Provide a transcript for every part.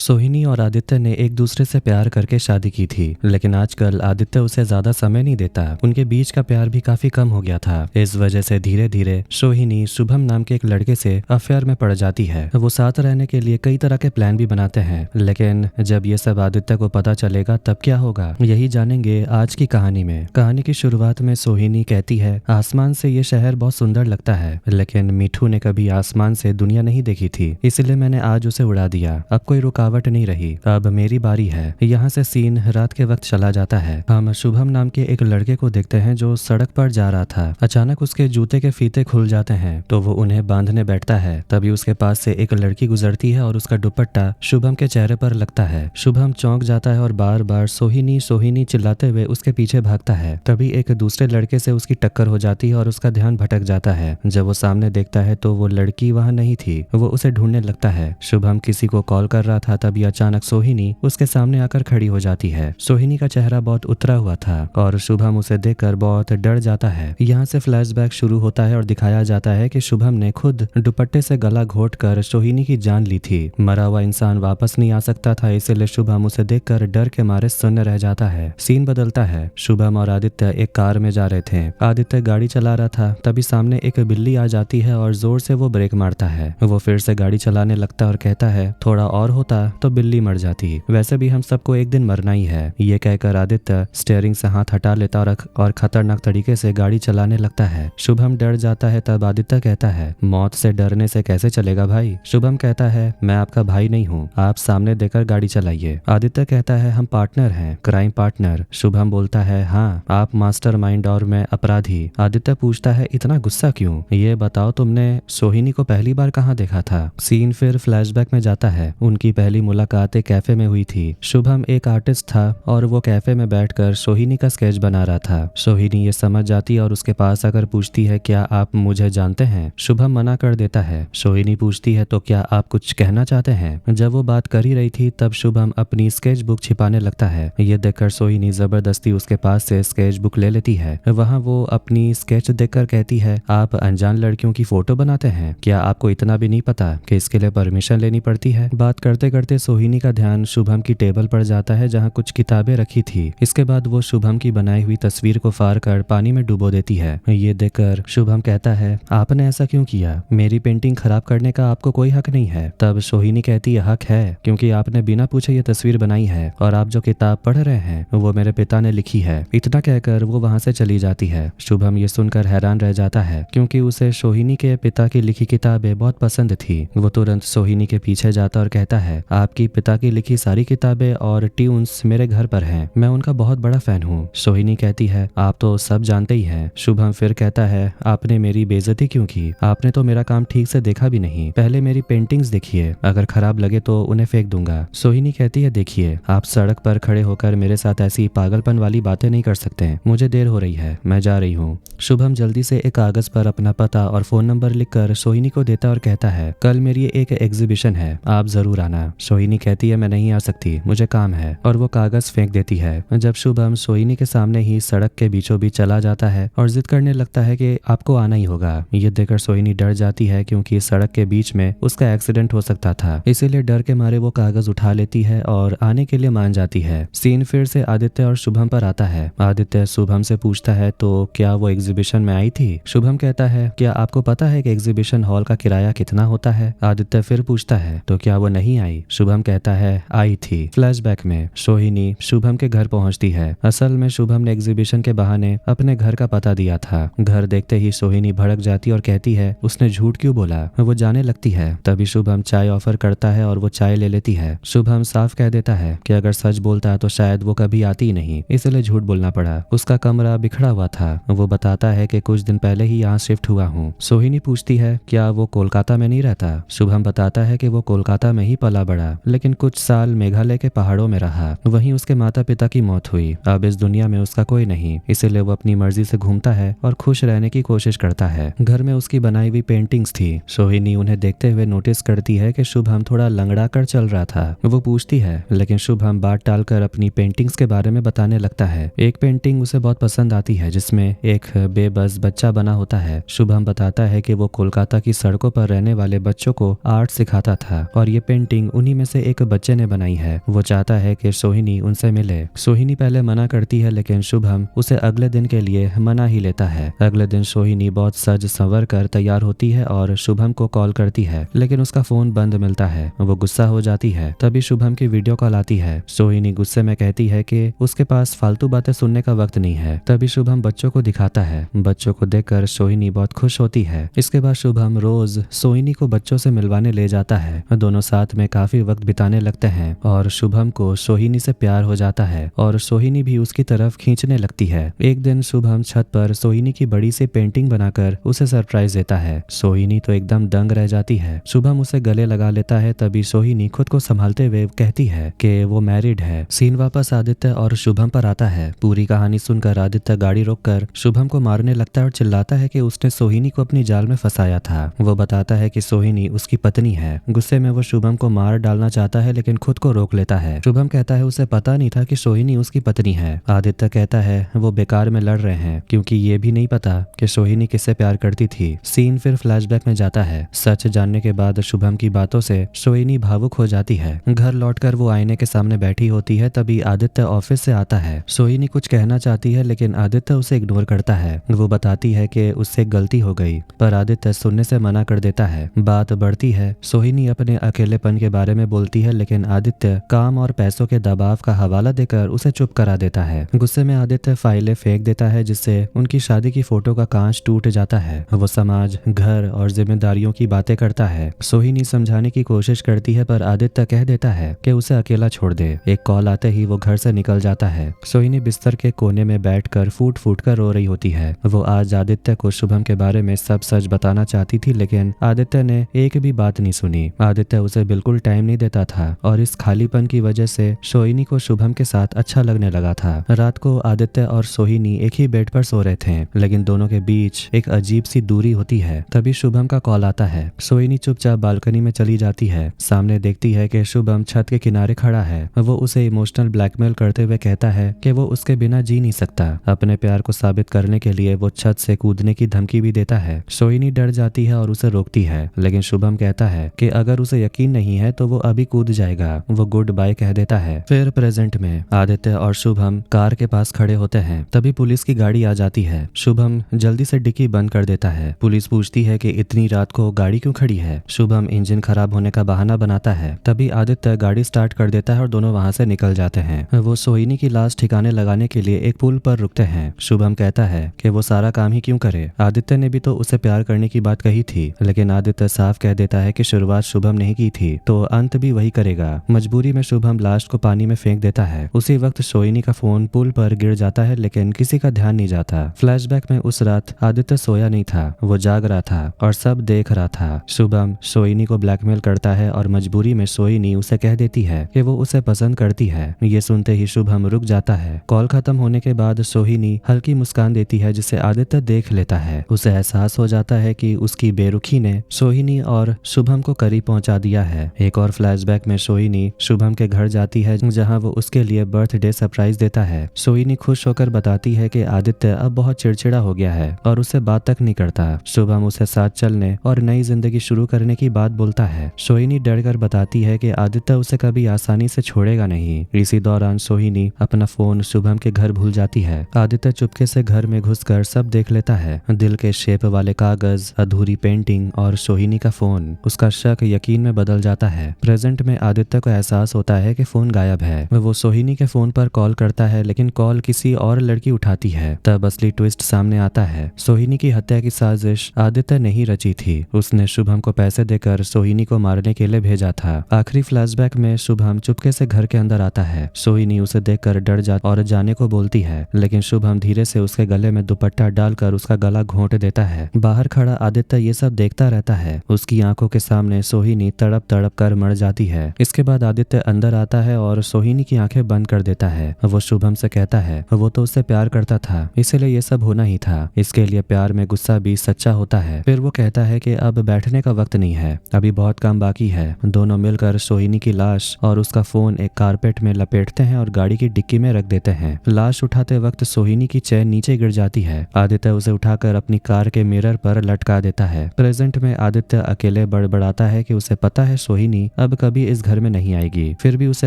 सोहिनी और आदित्य ने एक दूसरे से प्यार करके शादी की थी, लेकिन आजकल आदित्य उसे ज्यादा समय नहीं देता। उनके बीच का प्यार भी काफी कम हो गया था। इस वजह से धीरे धीरे सोहिनी शुभम नाम के एक लड़के से अफेयर में पड़ जाती है। वो साथ रहने के लिए कई तरह के प्लान भी बनाते हैं, लेकिन जब ये सब आदित्य को पता चलेगा तब क्या होगा, यही जानेंगे आज की कहानी में। कहानी की शुरुआत में सोहिनी कहती है, आसमान से ये शहर बहुत सुंदर लगता है, लेकिन मिठू ने कभी आसमान से दुनिया नहीं देखी थी, इसलिए मैंने आज उसे उड़ा दिया। अब कोई रुकावट नहीं रही, अब मेरी बारी है। यहाँ से सीन रात के वक्त चला जाता है। हम शुभम नाम के एक लड़के को देखते हैं जो सड़क पर जा रहा था। अचानक उसके जूते के फीते खुल जाते हैं तो वो उन्हें बांधने बैठता है। तभी उसके पास से एक लड़की गुजरती है और उसका दुपट्टा शुभम के चेहरे पर लगता है। शुभम चौंक जाता है और बार बार सोहिनी सोहिनी चिल्लाते हुए उसके पीछे भागता है। तभी एक दूसरे लड़के से उसकी टक्कर हो जाती है और उसका ध्यान भटक जाता है। जब वो सामने देखता है तो वो लड़की वहां नहीं थी। वो उसे ढूंढने लगता है। शुभम किसी को कॉल कर रहा था, तभी अचानक सोहिनी उसके सामने आकर खड़ी हो जाती है। सोहिनी का चेहरा बहुत उतरा हुआ था और शुभम उसे देखकर बहुत डर जाता है। यहाँ से फ्लैशबैक शुरू होता है और दिखाया जाता है कि शुभम ने खुद दुपट्टे से गला घोंटकर सोहिनी की जान ली थी। मरा हुआ इंसान वापस नहीं आ सकता था, इसलिए शुभम उसे देखकर डर के मारे सुन्न रह जाता है। सीन बदलता है। शुभम और आदित्य एक कार में जा रहे थे। आदित्य गाड़ी चला रहा था, तभी सामने एक बिल्ली आ जाती है और जोर से वो ब्रेक मारता है। वो फिर से गाड़ी चलाने लगता है और कहता है, थोड़ा और होता तो बिल्ली मर जाती। वैसे भी हम सबको एक दिन मरना ही है। ये कहकर आदित्य स्टीयरिंग से हाथ हटा लेता और खतरनाक तरीके से गाड़ी चलाने लगता है। शुभम डर जाता है। तब आदित्य कहता है, मौत से डरने से कैसे चलेगा भाई। शुभम कहता है, मैं आपका भाई नहीं हूँ, आप सामने देकर गाड़ी चलाइए। आदित्य कहता है, हम पार्टनर हैं, क्राइम पार्टनर। शुभम बोलता है, हाँ, आप मास्टरमाइंड और मैं अपराधी। आदित्य पूछता है, इतना गुस्सा क्यों। ये बताओ, तुमने सोहिनी को पहली बार कहाँ देखा था। सीन फिर फ्लैशबैक में जाता है। उनकी पहली मुलाकात एक कैफे में हुई थी। शुभम एक आर्टिस्ट था और वो कैफे में बैठकर सोहिनी का स्केच बना रहा था। सोहिनी ये समझ जाती है और उसके पास आकर पूछती है, क्या आप मुझे जानते हैं। शुभम मना कर देता है। सोहिनी पूछती है, तो क्या आप कुछ कहना चाहते हैं। जब वो बात कर ही रही थी तब शुभम अपनी स्केच बुक छिपाने लगता है। ये देखकर सोहिनी जबरदस्ती उसके पास से स्केच बुक ले लेती है। वहाँ वो अपनी स्केच देखकर कहती है, आप अनजान लड़कियों की फोटो बनाते हैं, क्या आपको इतना भी नहीं पता कि इसके लिए परमिशन लेनी पड़ती है। बात करते करते सोहिनी का ध्यान शुभम की टेबल पर जाता है जहाँ कुछ किताबें रखी थी। इसके बाद वो शुभम की बनाई हुई तस्वीर को फाड़ कर पानी में डुबो देती है। ये देखकर शुभम कहता है, आपने ऐसा क्यों किया, मेरी पेंटिंग खराब करने का आपको कोई हक नहीं है। तब सोहिनी कहती है, हक है, क्योंकि आपने बिना पूछे ये तस्वीर बनाई है और आप जो किताब पढ़ रहे हैं वो मेरे पिता ने लिखी है। इतना कहकर वो वहां से चली जाती है। शुभम ये सुनकर हैरान रह जाता है, क्योंकि उसे सोहिनी के पिता की लिखी किताबें बहुत पसंद थी। वो तुरंत सोहिनी के पीछे जाता और कहता है, आपकी पिता की लिखी सारी किताबें और ट्यून्स मेरे घर पर हैं, मैं उनका बहुत बड़ा फैन हूँ। सोहिनी कहती है, आप तो सब जानते ही हैं। शुभम फिर कहता है, आपने मेरी बेइज्जती क्यों की, आपने तो मेरा काम ठीक से देखा भी नहीं। पहले मेरी पेंटिंग्स देखिए, अगर खराब लगे तो उन्हें फेंक दूंगा। सोहिनी कहती है, देखिए, आप सड़क पर खड़े होकर मेरे साथ ऐसी पागलपन वाली बातें नहीं कर सकते। मुझे देर हो रही है, मैं जा रही हूँ। शुभम जल्दी से एक कागज पर अपना पता और फोन नंबर लिखकर सोहिनी को देता और कहता है, कल मेरी एक एग्जीबिशन है, आप जरूर आना। सोहिनी कहती है, मैं नहीं आ सकती, मुझे काम है, और वो कागज फेंक देती है। जब शुभम सोहिनी के सामने ही सड़क के बीचों बीच चला जाता है और जिद करने लगता है कि आपको आना ही होगा। ये देखकर सोहिनी डर जाती है, क्योंकि सड़क के बीच में उसका एक्सीडेंट हो सकता था, इसीलिए डर के मारे वो कागज उठा लेती है और आने के लिए मान जाती है। सीन फिर से आदित्य और शुभम पर आता है। आदित्य शुभम से पूछता है, तो क्या वो एग्जीबिशन में आई थी। शुभम कहता है, क्या आपको पता है कि एग्जीबिशन हॉल का किराया कितना होता है। आदित्य फिर पूछता है, तो क्या वो नहीं आई। शुभम कहता है, आई थी। फ्लैशबैक में सोहिनी शुभम के घर पहुंचती है। असल में शुभम ने एग्जीबिशन के बहाने अपने घर का पता दिया था। घर देखते ही सोहिनी भड़क जाती और कहती है, उसने झूठ क्यों बोला। वो जाने लगती है। तभी शुभम चाय ऑफर करता है और वो चाय ले लेती है। शुभम साफ कह देता है कि अगर सच बोलता तो शायद वो कभी आती ही नहीं, इसलिए झूठ बोलना पड़ा। उसका कमरा बिखरा हुआ था। वो बताता है कि कुछ दिन पहले ही यहाँ शिफ्ट हुआ हूँ। सोहिनी पूछती है, क्या वो कोलकाता में नहीं रहता। शुभम बताता है कि वो कोलकाता में ही पला बड़ा, लेकिन कुछ साल मेघालय के पहाड़ों में रहा। वहीं उसके माता पिता की मौत हुई। अब इस दुनिया में उसका कोई नहीं, इसीलिए वो अपनी मर्जी से घूमता है और खुश रहने की कोशिश करता है। घर में उसकी बनाई हुई पेंटिंग्स थी। सोहिनी उन्हें देखते हुए नोटिस करती है कि शुभम थोड़ा लंगड़ा कर चल रहा था। वो पूछती है, लेकिन शुभम बात टालकर अपनी पेंटिंग्स के बारे में बताने लगता है। एक पेंटिंग उसे बहुत पसंद आती है, जिसमें एक बेबस बच्चा बना होता है। शुभम बताता है कि वो कोलकाता की सड़कों पर रहने वाले बच्चों को आर्ट सिखाता था और ये पेंटिंग उन्हीं उन्हीं में से एक बच्चे ने बनाई है। वो चाहता है कि सोहिनी उनसे मिले। सोहिनी पहले मना करती है लेकिन शुभम उसे अगले दिन के लिए मना ही लेता है। अगले दिन सोहिनी बहुत सज संवर कर तैयार होती है और शुभम को कॉल करती है, लेकिन उसका फोन बंद मिलता है। वो गुस्सा हो जाती है। तभी शुभम की वीडियो कॉल आती है। सोहिनी गुस्से में कहती है कि उसके पास फालतू बातें सुनने का वक्त नहीं है। तभी शुभम बच्चों को दिखाता है। बच्चों को देखकर सोहिनी बहुत खुश होती है। इसके बाद शुभम रोज सोहिनी को बच्चों से मिलवाने ले जाता है। दोनों साथ में काफी वक्त बिताने लगते हैं और शुभम को सोहिनी से प्यार हो जाता है और सोहिनी भी उसकी तरफ खींचने लगती है। एक दिन शुभम छत पर सोहिनी की बड़ी सी पेंटिंग बनाकर उसे सरप्राइज देता है। सोहिनी तो एकदम दंग रह जाती है। शुभम उसे गले लगा लेता है। तभी सोहिनी खुद को संभालते हुए कहती है कि वो मैरिड है। सीन वापस आदित्य और शुभम पर आता है। पूरी कहानी सुनकर आदित्य गाड़ी रोककर शुभम को मारने लगता है और चिल्लाता है कि उसने सोहिनी को अपनी जाल में फंसाया था। वो बताता है कि सोहिनी उसकी पत्नी है। गुस्से में वो शुभम को मार डालना चाहता है लेकिन खुद को रोक लेता है। शुभम कहता है उसे पता नहीं था कि सोहिनी उसकी पत्नी है। आदित्य कहता है वो बेकार में लड़ रहे हैं क्योंकि ये भी नहीं पता कि सोहिनी किससे प्यार करती थी। सीन फिर फ्लैशबैक में जाता है। सच जानने के बाद शुभम की बातों से सोहिनी भावुक हो जाती है। घर लौटकर वो आईने के सामने बैठी होती है। तभी आदित्य ऑफिस से आता है। सोहिनी कुछ कहना चाहती है लेकिन आदित्य उसे इग्नोर करता है। वो बताती है कि उससे गलती हो गई, पर आदित्य सुनने से मना कर देता है। बात बढ़ती है। सोहिनी अपने अकेलेपन के बारे में बोलती है लेकिन आदित्य काम और पैसों के दबाव का हवाला देकर उसे चुप करा देता है। गुस्से में आदित्य फाइलें फेंक देता है जिससे उनकी शादी की फोटो का कांच टूट जाता है। वो समाज, घर और जिम्मेदारियों की बातें करता है। सोहिनी समझाने की कोशिश करती है पर आदित्य कह देता है कि उसे अकेला छोड़ दे। एक कॉल आते ही वो घर से निकल जाता है। सोहिनी बिस्तर के कोने में बैठकर फूट फूट कर रो रही होती है। वो आज आदित्य को शुभम के बारे में सब सच बताना चाहती थी लेकिन आदित्य ने एक भी बात नहीं सुनी। आदित्य उसे बिल्कुल टाइम नहीं देता था और इस खालीपन की वजह से सोहिनी को शुभम के साथ अच्छा लगने लगा था। रात को आदित्य और सोहिनी एक ही बेड पर सो रहे थे लेकिन दोनों के बीच एक अजीब सी दूरी होती है। तभी शुभम का कॉल आता है। सोहिनी चुपचाप बालकनी में चली जाती है। सामने देखती है कि शुभम छत के किनारे खड़ा है। वो उसे इमोशनल ब्लैकमेल करते हुए कहता है कि वो उसके बिना जी नहीं सकता। अपने प्यार को साबित करने के लिए वो छत से कूदने की धमकी भी देता है। सोहिनी डर जाती है और उसे रोकती है लेकिन शुभम कहता है कि अगर उसे यकीन नहीं है तो वो अभी कूद जाएगा। वो गुड बाय कह देता है। फिर प्रेजेंट में आदित्य और शुभम कार के पास खड़े होते हैं। तभी पुलिस की गाड़ी आ जाती है। शुभम जल्दी से डिक्की बंद कर देता है। पुलिस पूछती है कि इतनी रात को गाड़ी क्यों खड़ी है। शुभम इंजन खराब होने का बहाना बनाता है। तभी आदित्य गाड़ी स्टार्ट कर देता है और दोनों वहां से निकल जाते हैं। वो सोहिनी की लाश ठिकाने लगाने के लिए एक पुल पर रुकते हैं। शुभम कहता है कि वो सारा काम ही क्यों करे। आदित्य ने भी तो उसे प्यार करने की बात कही थी लेकिन आदित्य साफ कह देता है कि शुरुआत शुभम नहीं की थी तो अंत भी वही करेगा। मजबूरी में शुभम लाश को पानी में फेंक देता है। उसी वक्त सोहिनी का फोन पुल पर गिर जाता है लेकिन किसी का ध्यान नहीं जाता। फ्लैशबैक में उस रात आदित्य सोया नहीं था। वो जाग रहा था और सब देख रहा था। शुभम सोहिनी को ब्लैकमेल करता है और मजबूरी में सोहिनी उसे कह देती है कि वो उसे पसंद करती है। ये सुनते ही शुभम रुक जाता है। कॉल खत्म होने के बाद सोहिनी हल्की मुस्कान देती है जिसे आदित्य देख लेता है। उसे एहसास हो जाता है कि उसकी बेरुखी ने सोहिनी और शुभम को करीब पहुंचा दिया है। एक और फ्लैशबैक में सोहिनी शुभम के घर जाती है जहां वो उसके लिए बर्थडे सरप्राइज देता है। सोहिनी खुश होकर बताती है कि आदित्य अब बहुत चिड़चिड़ा हो गया है और उससे बात तक नहीं करता। शुभम उसे साथ चलने और नई जिंदगी शुरू करने की बात बोलता है। सोहिनी डरकर बताती है कि आदित्य उसे कभी आसानी से छोड़ेगा नहीं। इसी दौरान सोहिनी अपना फोन शुभम के घर भूल जाती है। आदित्य चुपके से घर में घुसकर सब देख लेता है। दिल के शेप वाले कागज, अधूरी पेंटिंग और सोहिनी का फोन। उसका शक यकीन में बदल जाता है। प्रेजेंट में आदित्य को एहसास होता है कि फोन गायब है। वो सोहिनी के फोन पर कॉल करता है लेकिन कॉल किसी और लड़की उठाती है। तब असली ट्विस्ट सामने आता है। सोहिनी की हत्या की साजिश आदित्य ने ही रची थी। उसने शुभम को पैसे देकर सोहिनी को मारने के लिए भेजा था। आखिरी फ्लैशबैक में शुभम चुपके से घर के अंदर आता है। सोहिनी उसे देखकर डर जाती और जाने को बोलती है लेकिन शुभम धीरे से उसके गले में दुपट्टा डालकर उसका गला घोंट देता है। बाहर खड़ा आदित्य ये सब देखता रहता है। उसकी आंखों के सामने सोहिनी तड़प तड़प कर मर जाती है। इसके बाद आदित्य अंदर आता है और सोहिनी की आंखें बंद कर देता है। वो शुभम से कहता है वो तो उससे प्यार करता था इसलिए ये सब होना ही था। इसके लिए प्यार में गुस्सा भी सच्चा होता है। फिर वो कहता है कि अब बैठने का वक्त नहीं है, अभी बहुत काम बाकी है। दोनों मिलकर सोहिनी की लाश और उसका फोन एक कारपेट में लपेटते हैं और गाड़ी की डिक्की में रख देते हैं। लाश उठाते वक्त सोहिनी की चेन नीचे गिर जाती है। आदित्य उसे उठाकर अपनी कार के मिरर पर लटका देता है। प्रेजेंट में आदित्य अकेले बड़बड़ाता है कि उसे पता है सोहिनी अब कभी इस घर में नहीं आएगी। फिर भी उसे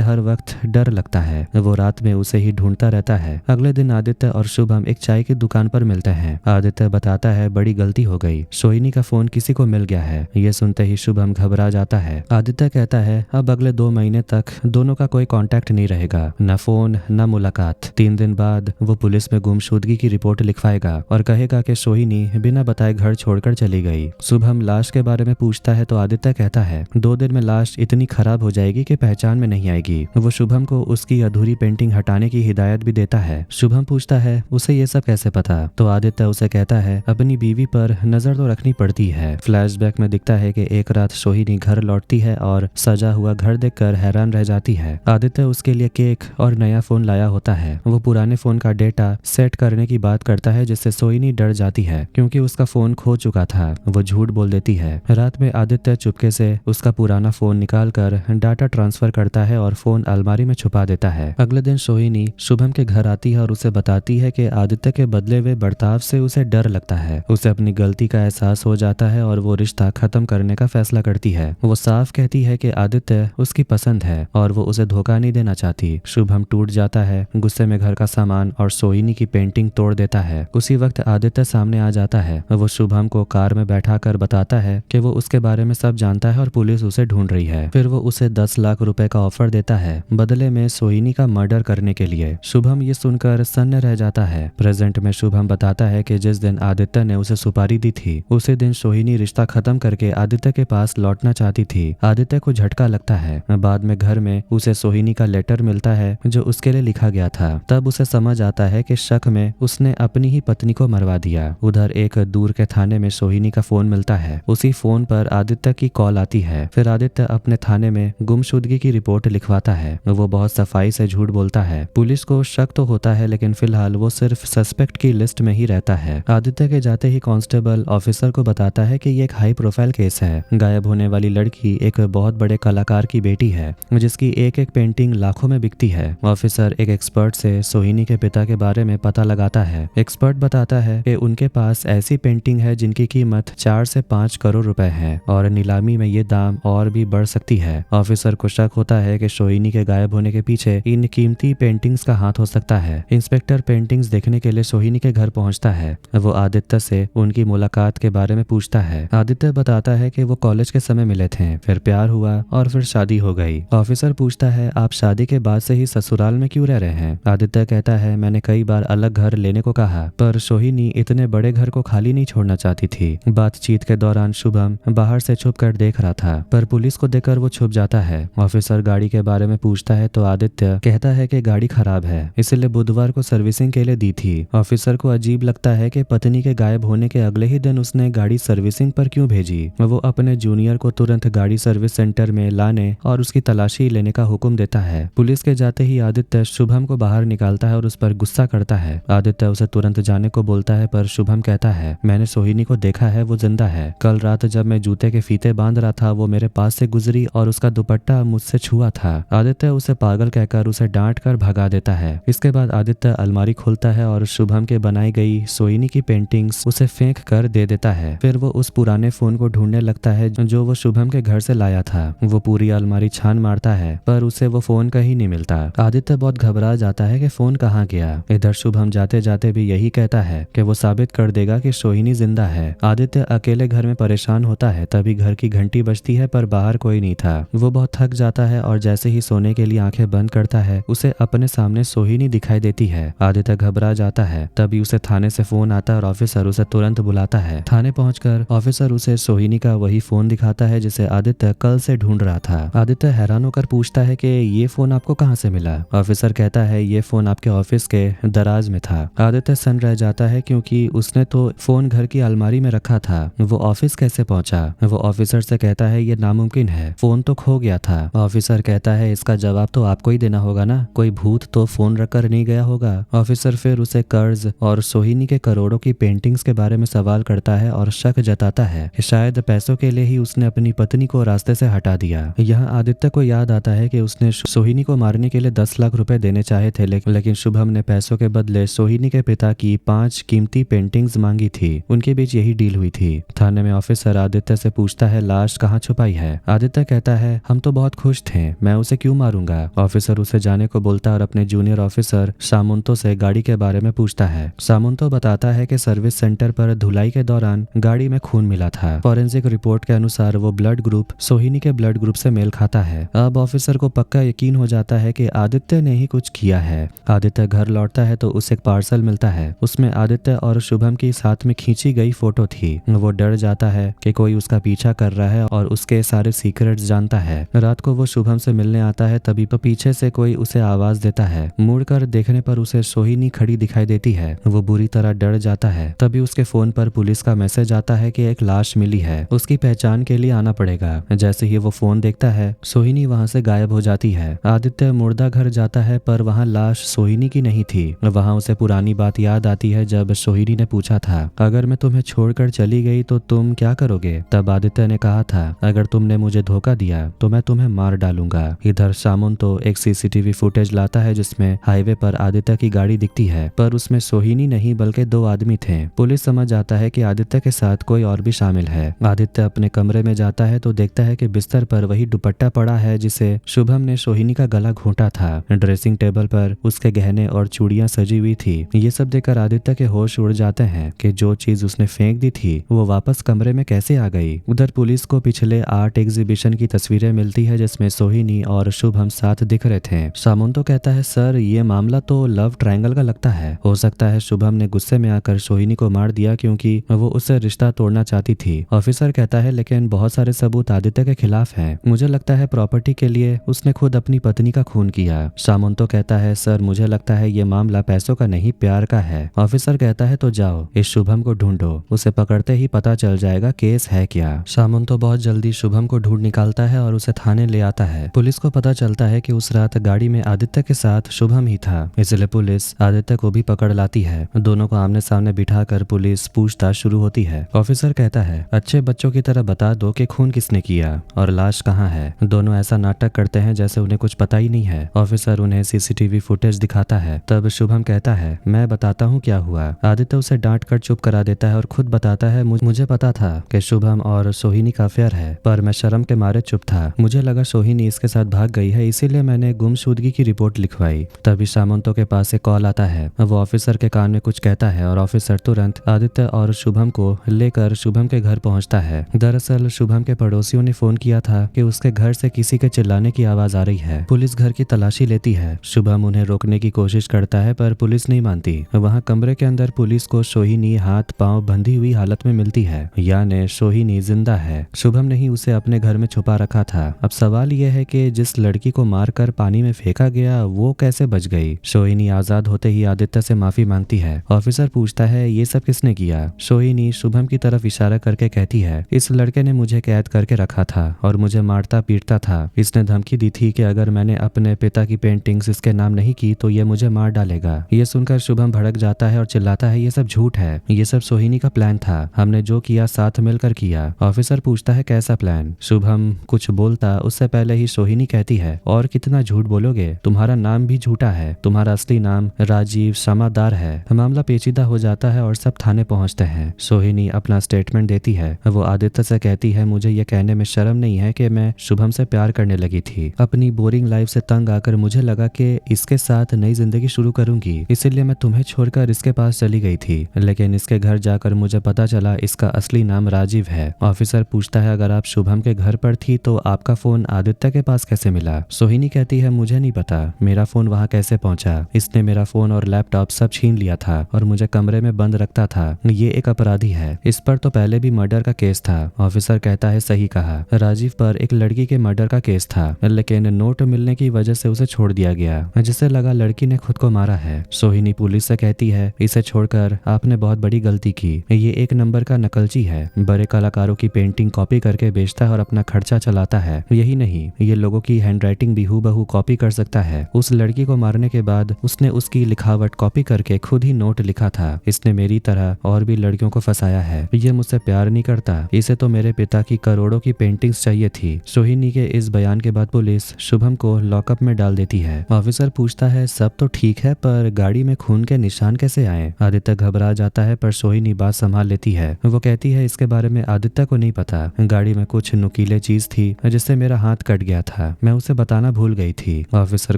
हर वक्त डर लगता है। वो रात में उसे ही ढूंढता रहता है। अगले दिन आदित्य और शुभम एक चाय की दुकान पर मिलते हैं। आदित्य बताता है बड़ी गलती हो गई, सोहिनी का फोन किसी को मिल गया है। ये सुनते ही शुभम घबरा जाता है। आदित्य कहता है अब अगले 2 महीने तक दोनों का कोई कांटेक्ट नहीं रहेगा, न फोन न मुलाकात। 3 दिन बाद वो पुलिस में गुमशुदगी की रिपोर्ट लिखवाएगा और कहेगा कि सोहिनी बिना बताए घर छोड़कर चली गई। शुभम लाश के बारे में पूछता है तो आदित्य कहता है 2 दिन में लाश इतनी खराब हो जाएगी कि पहचान में नहीं आएगी। वो शुभम को उसकी अधूरी पेंटिंग हटाने की हिदायत भी देता है। शुभम पूछता है उसे ये सब कैसे पता, तो आदित्य उसे कहता है अपनी बीवी पर नजर तो रखनी पड़ती है। फ्लैशबैक में दिखता है कि एक रात सोहिनी घर लौटती है और सजा हुआ घर देखकर हैरान रह जाती है। आदित्य उसके लिए केक और नया फोन लाया होता है। वो पुराने फोन का डेटा सेट करने की बात करता है जिससे सोहिनी डर जाती है क्योंकि उसका फोन खो चुका था। वो झूठ बोल देती है। रात में आदित्य चुपके से उसका पुराना फोन निकाल कर डाटा ट्रांसफर करता है और फोन अलमारी में छुपा देता है। अगले दिन सोहिनी शुभम के घर आती है और उसे बताती है कि आदित्य के बदले हुए बर्ताव से उसे डर लगता है। उसे अपनी गलती का एहसास हो जाता है और वो रिश्ता खत्म करने का फैसला करती है। वो साफ कहती है कि आदित्य उसकी पसंद है और वो उसे धोखा नहीं देना चाहती। शुभम टूट जाता है। गुस्से में घर का सामान और सोहिनी की पेंटिंग तोड़ देता है। उसी वक्त आदित्य सामने आ जाता है। वो शुभम को कार में बैठा कर बताता है कि वो उसके बारे में सब जानता है और पुलिस उसे ढूंढ रही है। फिर वो उसे 10 लाख रुपए का ऑफर देता है बदले में सोहिनी का मर्डर करने के लिए। शुभम ये सुनकर सन्न रह जाता है। प्रेजेंट में शुभम बताता है कि जिस दिन आदित्य ने उसे सुपारी दी थी उसी दिन सोहिनी रिश्ता खत्म करके आदित्य के पास लौटना चाहती थी। आदित्य को झटका लगता है। बाद में घर में उसे सोहिनी का लेटर मिलता है जो उसके लिए लिखा गया था। तब उसे समझ आता है कि शक में उसने अपनी ही पत्नी को मरवा दिया। उधर एक दूर के थाने में सोहिनी का फोन मिलता है। उसी फोन पर आदित्य की कॉल आती है। फिर आदित्य अपने थाने में गुमशुदगी की रिपोर्ट लिखवाता है। वो बहुत सफाई से झूठ बोलता है। पुलिस को शक तो होता है लेकिन फिलहाल वो सिर्फ सस्पेक्ट की लिस्ट में ही रहता है। आदित्य के जाते ही कांस्टेबल ऑफिसर को बताता है कि ये एक हाई प्रोफाइल केस है। गायब होने वाली लड़की एक बहुत बड़े कलाकार की बेटी है जिसकी एक एक पेंटिंग लाखों में बिकती है। ऑफिसर एक एक्सपर्ट से सोहिनी के पिता के बारे में पता लगाता है। एक्सपर्ट बताता है कि उनके पास ऐसी पेंटिंग है जिनकी कीमत 4 से 5 करोड़ रुपए है और नीलामी में ये दाम और भी बढ़ सकती है। ऑफिसर को शक होता है कि सोहिनी के गायब होने के पीछे इन कीमती पेंटिंग्स का हाथ हो सकता है। इंस्पेक्टर पेंटिंग्स देखने के लिए सोहिनी के घर पहुंचता है। वो आदित्य से उनकी मुलाकात के बारे में पूछता है। आदित्य बताता है कि वो कॉलेज के समय मिले थे, फिर प्यार हुआ और फिर शादी हो गई। ऑफिसर पूछता है आप शादी के बाद से ही ससुराल में क्यों रह रहे हैं? आदित्य कहता है मैंने कई बार अलग घर लेने को कहा पर सोहिनी इतने बड़े घर को खाली नहीं छोड़ना चाहती थी। बातचीत के दौरान शुभम बाहर से छुप कर देख रहा था पर पुलिस को देखकर वो छुप जाता है। ऑफिसर गाड़ी के बारे में पूछता है तो आदित्य कहता है कि गाड़ी खराब है इसलिए बुधवार को सर्विसिंग के लिए दी थी। ऑफिसर को अजीब लगता है कि पत्नी के गायब होने के अगले ही दिन उसने गाड़ी सर्विसिंग पर क्यों भेजी। वो अपने जूनियर को तुरंत गाड़ी सर्विस सेंटर में लाने और उसकी तलाशी लेने का हुक्म देता है। पुलिस के जाते ही आदित्य शुभम को बाहर निकालता है और उस पर गुस्सा करता है। आदित्य उसे तुरंत जाने को बोलता है पर शुभम कहता है मैंने सोहिनी को देखा है, वो जिंदा है। कल रात जब मैं जूते के फीते बांध रहा था वो मेरे पास से गुजरी और उसका दुपट्टा मुझसे छुआ था। आदित्य उसे पागल कहकर उसे डांट कर भगा देता है। इसके बाद आदित्य अलमारी खोलता है और शुभम के बनाई गई सोहिनी की पेंटिंग्स उसे फेंक कर दे देता है। फिर वो उस पुराने फोन को ढूंढने लगता है जो वो शुभम के घर से लाया था। वो पूरी अलमारी छान मारता है पर उसे वो फोन कहीं नहीं मिलता। आदित्य बहुत घबरा जाता है कि फोन कहाँ गया। इधर शुभम जाते जाते भी यही कहता है कि वो साबित कर देगा कि सोहिनी जिंदा है। आदित्य अकेले घर में परेशान होता है तभी घर की घंटी बजती है पर बाहर कोई नहीं था। वो बहुत थक जाता है और जैसे ही सोने के लिए आंखें बंद करता है उसे अपने सामने सोहिनी दिखाई देती है। आदित्य घबरा जाता है तभी उसे थाने से फोन आता है और ऑफिसर उसे तुरंत बुलाता है। थाने पहुंचकर ऑफिसर उसे सोहिनी का वही फोन दिखाता है जिसे आदित्य कल से ढूंढ रहा था। आदित्य हैरान होकर पूछता है कि ये फोन आपको कहाँ से मिला? ऑफिसर कहता है ये फोन आपके ऑफिस के दराज में था। आदित्य सन्न रह जाता है क्योंकि उसने तो फोन घर की अलमारी में रखा था, वो ऑफिस कैसे पहुंचा? वो ऑफिसर से कहता है ये नामुमकिन है, फोन तो खो गया था। ऑफिसर कहता है इसका जवाब तो आपको ही देना होगा ना, कोई भूत तो फोन रखकर नहीं गया होगा। ऑफिसर फिर उसे कर्ज और सोहिनी के करोड़ों की पेंटिंग्स के बारे में सवाल करता है और शक जताता है कि शायद पैसों के लिए ही उसने अपनी पत्नी को रास्ते से हटा दिया। यहाँ आदित्य को याद आता है कि उसने सोहिनी को मारने के लिए 10 लाख रुपए देने चाहे थे लेकिन शुभम ने पैसों के बदले सोहिनी के पिता की 5 कीमती पेंटिंग्स मांगी थी। उनके बीच यही डील हुई थी। थाने में ऑफिसर आदित्य से पूछता है लाश कहाँ छुपाई है? आदित्य आदित्य कहता है हम तो बहुत खुश थे, मैं उसे क्यों मारूंगा। ऑफिसर उसे जाने को बोलता है और अपने जूनियर ऑफिसर सामुंतो से गाड़ी के बारे में पूछता है। सामुंतो बताता है कि सर्विस सेंटर पर धुलाई के दौरान गाड़ी में खून मिला था। फॉरेंसिक रिपोर्ट के अनुसार वो ब्लड ग्रुप सोहिनी के ब्लड ग्रुप से मेल खाता है। अब ऑफिसर को पक्का यकीन हो जाता है कि आदित्य ने ही कुछ किया है। आदित्य घर लौटता है तो उसे एक पार्सल मिलता है। उसमें आदित्य और शुभम की साथ में खींची गई फोटो थी। वो डर जाता है कि कोई उसका पीछा कर रहा है और उसके सारे सीक्रेट्स जानता है। रात को वो शुभम से मिलने आता है, तभी तो पीछे से कोई उसे आवाज देता है। मुड़कर देखने पर उसे सोहिनी खड़ी दिखाई देती है। वो बुरी तरह डर जाता है। तभी उसके फोन पर पुलिस का मैसेज आता है कि एक लाश मिली है, उसकी पहचान के लिए आना पड़ेगा। जैसे ही वो फोन देखता है, सोहिनी वहां से गायब हो जाती है। आदित्य मुर्दा घर जाता है पर वहां लाश सोहिनी की नहीं थी। वहां उसे पुरानी बात याद आती है जब सोहिनी ने पूछा था अगर मैं तुम्हें छोड़कर चली गई तो तुम क्या करोगे। तब आदित्य ने कहा था अगर तुमने मुझे धोखा दिया तो मैं तुम्हें मार डालूंगा। इधर सामुंतो एक सीसीटीवी फुटेज लाता है जिसमें हाईवे पर आदित्य की गाड़ी दिखती है, पर उसमें सोहिनी नहीं बल्कि 2 आदमी थे। पुलिस समझ जाता है कि आदित्य के साथ कोई और भी शामिल है। आदित्य अपने कमरे में जाता है तो देखता है कि बिस्तर पर वही दुपट्टा पड़ा है जिसे शुभम ने सोहिनी का गला घोंटा था। ड्रेसिंग टेबल पर उसके गहने और चूड़ियां सजी हुई थी। ये सब देखकर आदित्य के होश उड़ जाते हैं कि जो चीज उसने फेंक दी थी वो वापस कमरे में कैसे आ गई। उधर पुलिस को पिछले आर्ट एग्जीबिशन की तस्वीरें मिलती है जिसमें सोहिनी और शुभम साथ दिख रहे थे। सामुंतो कहता है सर ये मामला तो लव ट्रायंगल का लगता है। हो सकता है शुभम ने गुस्से में आकर सोहिनी को मार दिया क्योंकि वो उससे रिश्ता तोड़ना चाहती थी। ऑफिसर कहता है लेकिन बहुत सारे सबूत आदित्य के खिलाफ हैं। मुझे लगता है प्रॉपर्टी के लिए उसने खुद अपनी पत्नी का खून किया। सामुंतो कहता है सर मुझे लगता है ये मामला पैसों का नहीं प्यार का है। ऑफिसर कहता है तो जाओ इस शुभम को ढूंढो, उसे पकड़ते ही पता चल जाएगा केस है क्या। सामुंतो बहुत जल्दी शुभम को ढूंढ निकालता है और उसे थाने ले आता है। पुलिस को पता चलता है कि उस रात गाड़ी में आदित्य के साथ शुभम ही था, इसलिए पुलिस आदित्य को भी पकड़ लाती है। दोनों को आमने सामने बिठाकर पुलिस पूछताछ शुरू होती है। ऑफिसर कहता है अच्छे बच्चों की तरह बता दो कि खून किसने किया और लाश कहाँ है। दोनों ऐसा नाटक करते हैं जैसे उन्हें कुछ पता ही नहीं है। ऑफिसर उन्हें सीसीटीवी फुटेज दिखाता है। तब शुभम कहता है मैं बताता हूँ क्या हुआ। आदित्य उसे डांट कर चुप करा देता है और खुद बताता है मुझे पता था कि शुभम और सोहिनी का अफेयर है, पर मैं शर्म के मारे चुप था। मुझे लगा सोहिनी इसके साथ भाग गई है, इसीलिए मैंने गुमशुदगी की रिपोर्ट लिखवाई। तभी सामुंतो के पास से कॉल आता है। वो ऑफिसर के कान में कुछ कहता है और ऑफिसर तुरंत आदित्य और शुभम को लेकर शुभम के घर पहुंचता है। दरअसल शुभम के पड़ोसियों ने फोन किया था कि उसके घर से किसी के चिल्लाने की आवाज आ रही है। पुलिस घर की तलाशी लेती है। शुभम उन्हें रोकने की कोशिश करता है पर पुलिस नहीं मानती। वहाँ कमरे के अंदर पुलिस को सोहिनी हाथ पांव बंधी हुई हालत में मिलती है, यानी सोहिनी जिंदा है। शुभम ने ही उसे अपने घर में छुपा रखा था। अब सवाल यह है कि जिस लड़की को मारकर पानी में फेंका गया वो कैसे बच गई। सोहिनी आजाद होते ही आदित्य से माफी मांगती है। ऑफिसर पूछता है ये सब किसने किया। सोहिनी शुभम की तरफ इशारा करके कहती है इस लड़के ने मुझे कैद करके रखा था और मुझे मारता पीटता था। इसने धमकी दी थी कि अगर मैंने अपने पिता की पेंटिंग्स इसके नाम नहीं की तो ये मुझे मार डालेगा। ये सुनकर शुभम भड़क जाता है और चिल्लाता है ये सब झूठ है, ये सब सोहिनी का प्लान था, हमने जो किया साथ मिलकर किया। ऑफिसर पूछता है कैसा प्लान। शुभम कुछ बोलता उससे पहले ही सोहिनी कहती है और कितना झूठ बोलोगे, तुम्हारा नाम भी झूठा है, तुम्हारा असली नाम राजीव समादार है। मामला पेचीदा हो जाता है और सब थाने पहुंचते हैं। सोहिनी अपना स्टेटमेंट देती है। वो आदित्य से कहती है मुझे ये कहने में शर्म नहीं है कि मैं शुभम से प्यार करने लगी थी। अपनी बोरिंग लाइफ से तंग आकर मुझे लगा कि इसके साथ नई जिंदगी शुरू करूंगी, इसीलिए मैं तुम्हें छोड़कर इसके पास चली गई थी, लेकिन इसके घर जाकर मुझे पता चला इसका असली नाम राजीव है। ऑफिसर पूछता है अगर आप शुभम के घर पर थी तो आपका फोन आदित्य के पास कैसे मिला। सोहिनी कहती है मुझे नहीं पता मेरा फोन वहां कैसे पहुंचा, इसने मेरा फोन और लैपटॉप सब छीन लिया था और मुझे कमरे में बंद रखता था। ये एक अपराधी है, इस पर तो पहले भी मर्डर का केस था। ऑफिसर कहता है सही कहा, राजीव पर एक लड़की के मर्डर का केस था, लेकिन नोट मिलने की वजह से उसे छोड़ दिया गया, जिसे लगा लड़की ने खुद को मारा है। सोहिनी पुलिस से कहती है इसे छोड़कर आपने बहुत बड़ी गलती की, ये एक नंबर का नकलची है, बड़े कलाकारों की पेंटिंग कॉपी करके बेचता है और अपना खर्चा चलाता है। यही नहीं, ये लोगों की हैंडराइटिंग भी हूबहू कॉपी कर सकता है। उस लड़की को मारने के बाद उसने उसकी लिखावट कॉपी करके खुद ही नोट लिखा था। इसने मेरी तरह और भी लड़कियों को फंसाया है। ये मुझसे प्यार नहीं करता, इसे तो मेरे पिता की करोड़ों की पेंटिंग्स चाहिए थी। सोहिनी के इस बयान के बाद पुलिस शुभम को लॉकअप में डाल देती है। ऑफिसर पूछता है सब तो ठीक है पर गाड़ी में खून के निशान कैसे आए। आदित्य घबरा जाता है पर सोहिनी बात संभाल लेती है। वो कहती है इसके बारे में आदित्य को नहीं पता, गाड़ी में कुछ नुकीले चीज चीज थी जिससे मेरा हाथ कट गया था, मैं उसे बताना भूल गई थी। ऑफिसर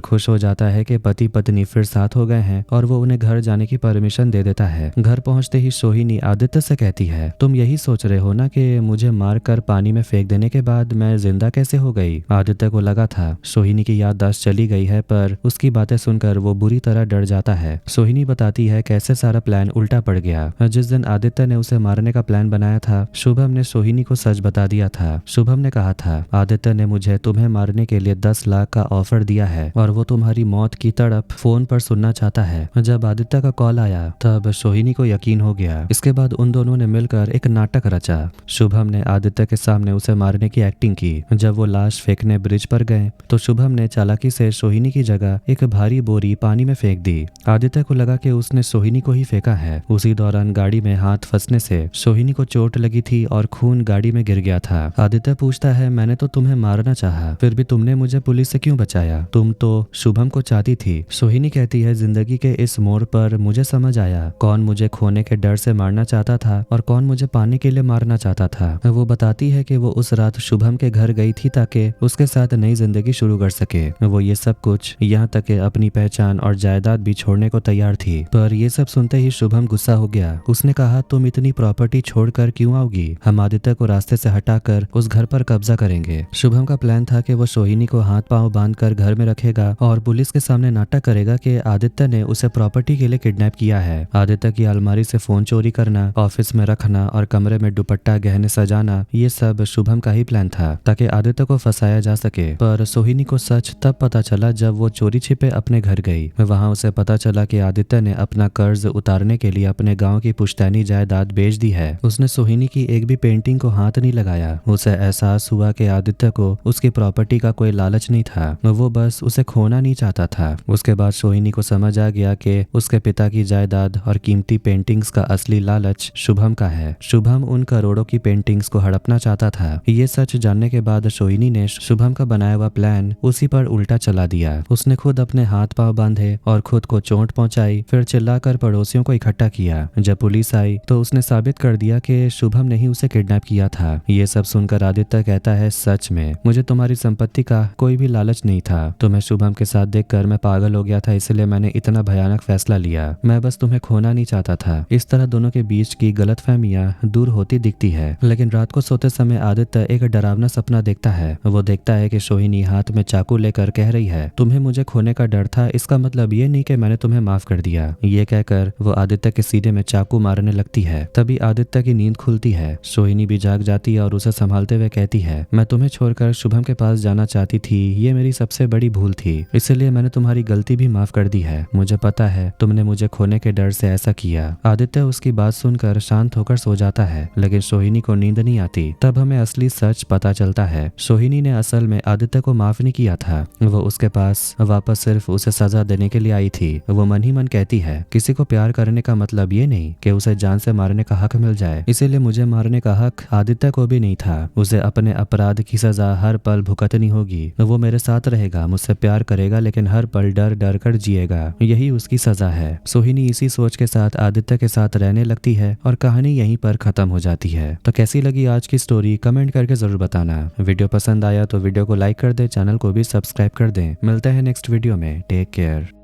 खुश हो जाता है कि पति पत्नी फिर साथ हो गए हैं और वो उन्हें घर जाने की परमिशन दे देता है। घर पहुंचते ही सोहिनी आदित्य से कहती है, तुम यही सोच रहे हो ना कि मुझे मार कर पानी में फेंक देने के बाद मैं जिंदा कैसे हो गई। आदित्य को लगा था सोहिनी की याददाश्त चली गई है, पर उसकी बातें सुनकर वो बुरी तरह डर जाता है। सोहिनी बताती है कैसे सारा प्लान उल्टा पड़ गया। जिस दिन आदित्य ने उसे मारने का प्लान बनाया था, शुभम ने सोहिनी को सच बता दिया था। शुभम ने कहा था, आदित्य ने मुझे तुम्हें मारने के लिए 10 लाख का ऑफर दिया है और वो तुम्हारी मौत की तड़प फोन पर सुनना चाहता है। जब आदित्य का कॉल आया तब सोहिनी को यकीन हो गया। इसके बाद उन दोनों ने मिलकर एक नाटक रचा। शुभम ने आदित्य के सामने उसे मारने की एक्टिंग की। जब वो लाश फेंकने ब्रिज पर गए तो शुभम ने चालाकी से सोहिनी की जगह एक भारी बोरी पानी में फेंक दी। आदित्य को लगा कि उसने सोहिनी को ही फेंका है। उसी दौरान गाड़ी में हाथ फंसने से सोहिनी को चोट लगी थी और खून गाड़ी में गिर गया था। आदित्य पूछता है, मैंने तो तुम्हें मारना चाहा, फिर भी तुमने मुझे पुलिस से क्यों बचाया? तुम तो शुभम को चाहती थी। सोहिनी कहती है, जिंदगी के इस मोड़ पर मुझे समझ आया कौन मुझे खोने के डर से मारना चाहता था और कौन मुझे पाने के लिए मारना चाहता था। वो बताती है कि वो उस रात शुभम के घर गई थी ताकि उसके साथ नई जिंदगी शुरू कर सके। वो ये सब कुछ यहाँ तक कि अपनी पहचान और जायदाद भी छोड़ने को तैयार थी। पर ये सब सुनते ही शुभम गुस्सा हो गया। उसने कहा, तुम इतनी प्रॉपर्टी छोड़कर क्यों आओगी? हम आदित्य को रास्ते से हटाकर उस घर पर कब्जा करेंगे। शुभम का प्लान था कि वो सोहिनी को हाथ पांव बांधकर घर में रखेगा और पुलिस के सामने नाटक करेगा कि आदित्य ने उसे प्रॉपर्टी के लिए किडनैप किया है। आदित्य की अलमारी से फोन चोरी करना, ऑफिस में रखना और कमरे में दुपट्टा गहने सजाना, ये सब शुभम का ही प्लान था ताकि आदित्य को फंसाया जा सके। पर सोहिनी को सच तब पता चला जब वो चोरी छिपे अपने घर गई। वहां उसे पता चला कि आदित्य ने अपना कर्ज उतारने के लिए अपने गांव की पुश्तैनी जायदाद बेच दी है। उसने सोहिनी की एक भी पेंटिंग को हाथ नहीं लगाया। उसे एहसास हुआ कि आदित्य को उसकी प्रॉपर्टी का कोई लालच नहीं था, वो बस उसे खोना नहीं चाहता था। उसके बाद सोहिनी को समझ आ गया कि उसके पिता की जायदाद और कीमती पेंटिंग्स का असली लालच शुभम का है। शुभम उन करोड़ों की पेंटिंग्स को हड़पना चाहता था। ये सच जानने के बाद सोहिनी ने शुभम का बनाया हुआ प्लान उसी पर उल्टा चला दिया। उसने खुद अपने हाथ पांव बांधे और खुद को चोट पहुंचाई, फिर चिल्लाकर पड़ोसियों को इकट्ठा किया। जब पुलिस आई तो उसने साबित कर दिया कि शुभम ने ही उसे किडनैप किया था। ये सब सुनकर आदित्य कहता है, सच में मुझे तुम्हारी संपत्ति का कोई भी लालच नहीं था। तुम्हें शुभम के साथ देखकर मैं पागल हो गया था, इसलिए मैंने इतना भयानक फैसला लिया। मैं बस तुम्हें खोना नहीं चाहता था। इस तरह दोनों के बीच की गलतफहमियां दूर होती दिखती है। लेकिन रात को सोते समय आदित्य एक डरावना सपना देखता है। वो देखता है कि सोहिनी हाथ में चाकू लेकर कह रही है, तुम्हें मुझे खोने का डर था, इसका मतलब ये नहीं कि मैंने तुम्हें माफ कर दिया। ये कहकर वो आदित्य के सीने में चाकू मारने लगती है। तभी आदित्य की नींद खुलती है। सोहिनी भी जाग जाती है और उसे संभालते हुए कहती है, मैं तुम्हें छोड़कर शुभम के पास जाना चाहती थी। ये मेरी सबसे बड़ी भूल थी, इसलिए मैंने तुम्हारी गलती भी माफ कर दी है। मुझे पता है तुमने मुझे खोने के डर से ऐसा किया। आदित्य उसकी बात सुनकर शांत होकर सो जाता है, लेकिन सोहिनी को नींद नहीं आती। तब हमें असली सच पता चलता है। सोहिनी ने असल में आदित्य को माफ नहीं किया था। वो उसके पास वापस सिर्फ उसे सजा देने के लिए आई थी। वो मन ही मन कहती है, किसी को प्यार करने का मतलब ये नहीं कि उसे जान से मारने का हक मिल जाए। इसीलिए मुझे मारने का हक आदित्य को भी नहीं था। उसे अपने अपराध की सजा हर पल भुगतनी होगी। वो मेरे साथ रहेगा, मुझसे प्यार करेगा, लेकिन हर पल डर डर कर जिएगा। यही उसकी सजा है। सोहिनी इसी सोच के साथ आदित्य के साथ रहने लगती है और कहानी यहीं पर खत्म हो जाती है। तो कैसी लगी आज की स्टोरी कमेंट करके जरूर बताना। वीडियो पसंद आया तो वीडियो को लाइक कर दे, चैनल को भी सब्सक्राइब कर दें। मिलते हैं नेक्स्ट वीडियो में। Take care.